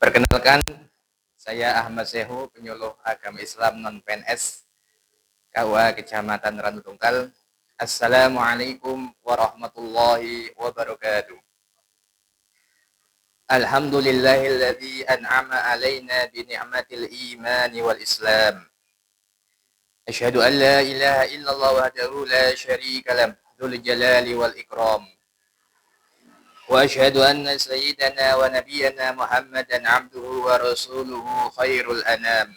Perkenalkan, saya Ahmad Sehu, penyuluh agama Islam non-PNS KUA Kecamatan Randu Tungkal. Assalamualaikum warahmatullahi wabarakatuh. Alhamdulillahilladzi an'ama alaina bi ni'matil iman wal Islam. Asyhadu an la ilaha illallah wahdahu la syarika lahu, dzul jalali wal ikram. وأشهد أن سيدنا ونبينا محمدا عبده ورسوله خير الأنام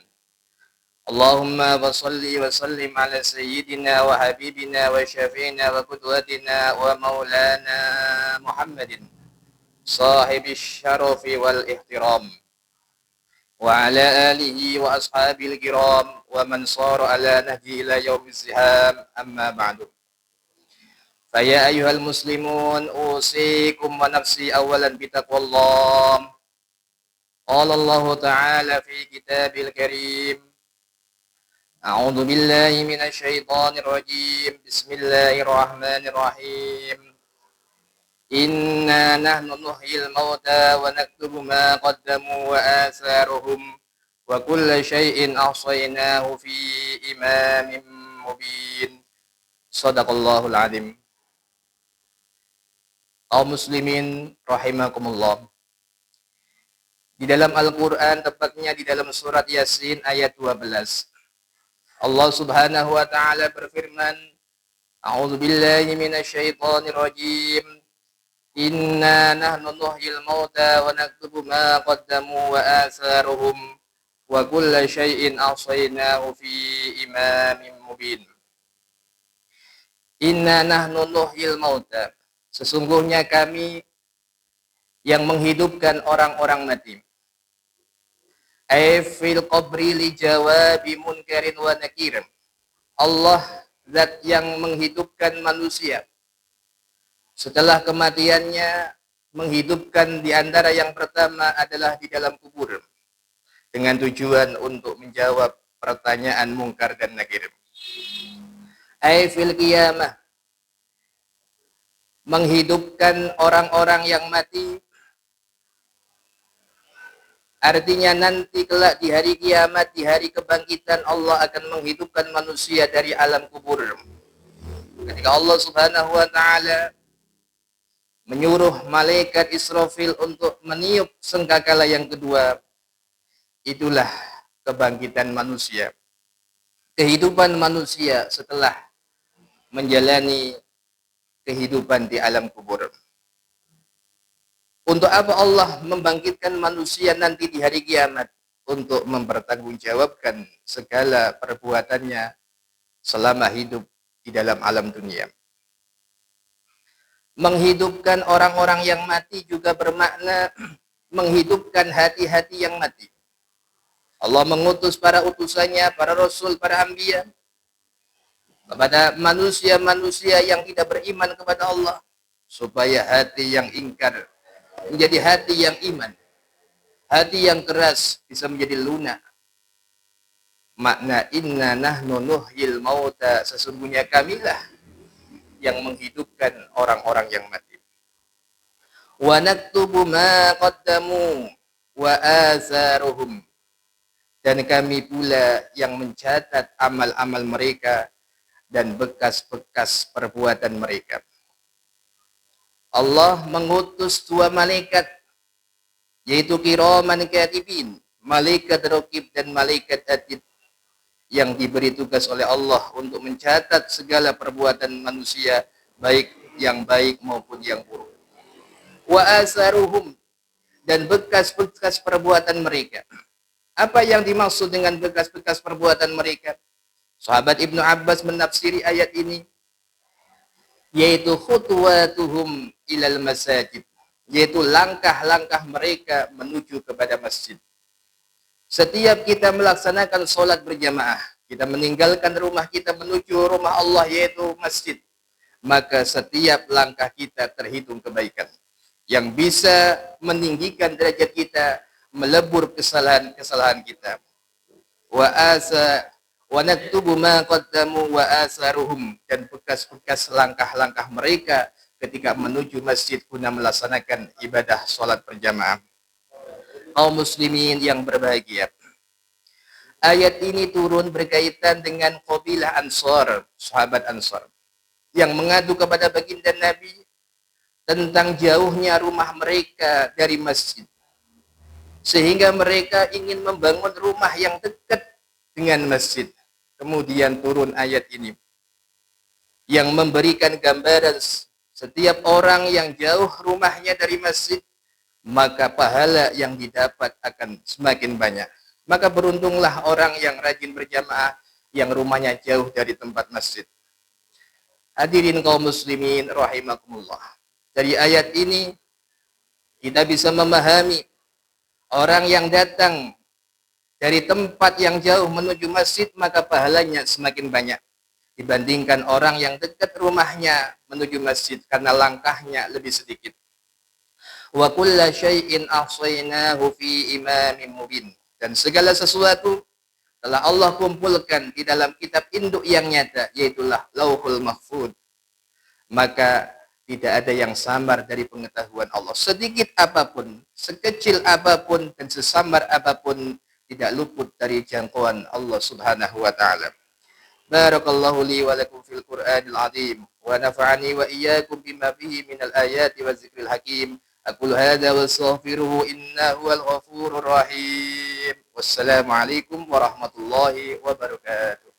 اللهم صل وسلم على سيدنا وحبيبنا وشفينا وقدوتنا ومولانا محمد صاحب الشرف والاحترام وعلى آله وأصحابه الكرام ومن صار على نهجه إلى يوم الزحام أما بعد. فيا أيها المسلمون أوصيكم ونفسي أولا بتقوى الله. قال الله تعالى في كتابه الكريم: أعوذ بالله من الشيطان الرجيم بسم الله الرحمن الرحيم إنا نحن نحيي الموتى ونكتب ما قدموا وآثارهم وكل شيء أحصيناه في إمام مبين. صدق الله العظيم. Kaum muslimin rahimakumullah. Di dalam Al-Quran, tepatnya di dalam surat Yasin ayat 12, Allah subhanahu wa ta'ala berfirman, A'udzu billahi minasyaitonir rajim. Inna nahnu nuhyil mauta wa naktubu ma qaddamu wa atharuhum wa kulla syai'in ahsaynahu fi imamin mubin. Inna nahnu nuhyil mauta. Sesungguhnya kami yang menghidupkan orang-orang mati. Ay fil qabri li jawabi munkarin wa nakir. Allah zat yang menghidupkan manusia. Setelah kematiannya, menghidupkan di antara yang pertama adalah di dalam kubur. Dengan tujuan untuk menjawab pertanyaan mungkar dan nakir. Ay fil qiyamah. Menghidupkan orang-orang yang mati, artinya nanti kelak di hari kiamat, di hari kebangkitan, Allah akan menghidupkan manusia dari alam kubur. Ketika Allah subhanahu wa ta'ala menyuruh malaikat Israfil untuk meniup sangkakala yang kedua, itulah kebangkitan manusia, kehidupan manusia setelah menjalani kehidupan di alam kubur. Untuk apa Allah membangkitkan manusia nanti di hari kiamat? Untuk mempertanggungjawabkan segala perbuatannya selama hidup di dalam alam dunia. Menghidupkan orang-orang yang mati juga bermakna menghidupkan hati-hati yang mati. Allah mengutus para utusannya, para rasul, para anbiya, kepada manusia-manusia yang tidak beriman kepada Allah, supaya hati yang ingkar menjadi hati yang iman, hati yang keras bisa menjadi lunak. Makna inna nahnu nuhyil mauta, sesungguhnya kamilah yang menghidupkan orang-orang yang mati. Wa naktubu ma qaddamu wa atharuhum, dan kami pula yang mencatat amal-amal mereka dan bekas-bekas perbuatan mereka. Allah mengutus dua malaikat, yaitu kiraman katibin, malaikat raqib dan malaikat atid, yang diberi tugas oleh Allah untuk mencatat segala perbuatan manusia, baik yang baik maupun yang buruk. Wa asaruhum, dan bekas-bekas perbuatan mereka. Apa yang dimaksud dengan bekas-bekas perbuatan mereka? Sahabat Ibnu Abbas menafsiri ayat ini, yaitu khutwatuhum ilal masajid, yaitu langkah-langkah mereka menuju kepada masjid. Setiap kita melaksanakan sholat berjamaah, kita meninggalkan rumah kita menuju rumah Allah, yaitu masjid, maka setiap langkah kita terhitung kebaikan yang bisa meninggikan derajat kita, melebur kesalahan-kesalahan kita. Wa naktubu ma qaddamu wa atharuhum, dan bekas-bekas langkah-langkah mereka ketika menuju masjid guna melaksanakan ibadah sholat berjamaah. kaum muslimin yang berbahagia. Ayat ini turun berkaitan dengan kabilah Ansar, sahabat Ansar, yang mengadu kepada baginda Nabi tentang jauhnya rumah mereka dari masjid. Sehingga mereka ingin membangun rumah yang dekat dengan masjid. Kemudian turun ayat ini yang memberikan gambaran setiap orang yang jauh rumahnya dari masjid, maka pahala yang didapat akan semakin banyak. Maka beruntunglah orang yang rajin berjamaah yang rumahnya jauh dari tempat masjid. Hadirin kaum muslimin rahimakumullah. Dari ayat ini kita bisa memahami orang yang datang dari tempat yang jauh menuju masjid maka pahalanya semakin banyak dibandingkan orang yang dekat rumahnya menuju masjid karena langkahnya lebih sedikit. Wa kulla syai'in ahsaynahu fi imamin mubin. Dan segala sesuatu telah Allah kumpulkan di dalam kitab induk yang nyata, yaitulah Lauhul Mahfuz. Maka tidak ada yang samar dari pengetahuan Allah. Sedikit apapun, sekecil apapun, dan sesamar apapun tidak luput dari jangkauan Allah Subhanahu wa taala. Barakallahu li wa lakum fil Qur'anil azim wa nafa'ani wa iyyakum bima fihi minal ayati wa zikril hakim. Aqul hadza wa astaghfiruhu innahu wal ghafurur rahim. Wassalamu alaikum warahmatullahi wabarakatuh.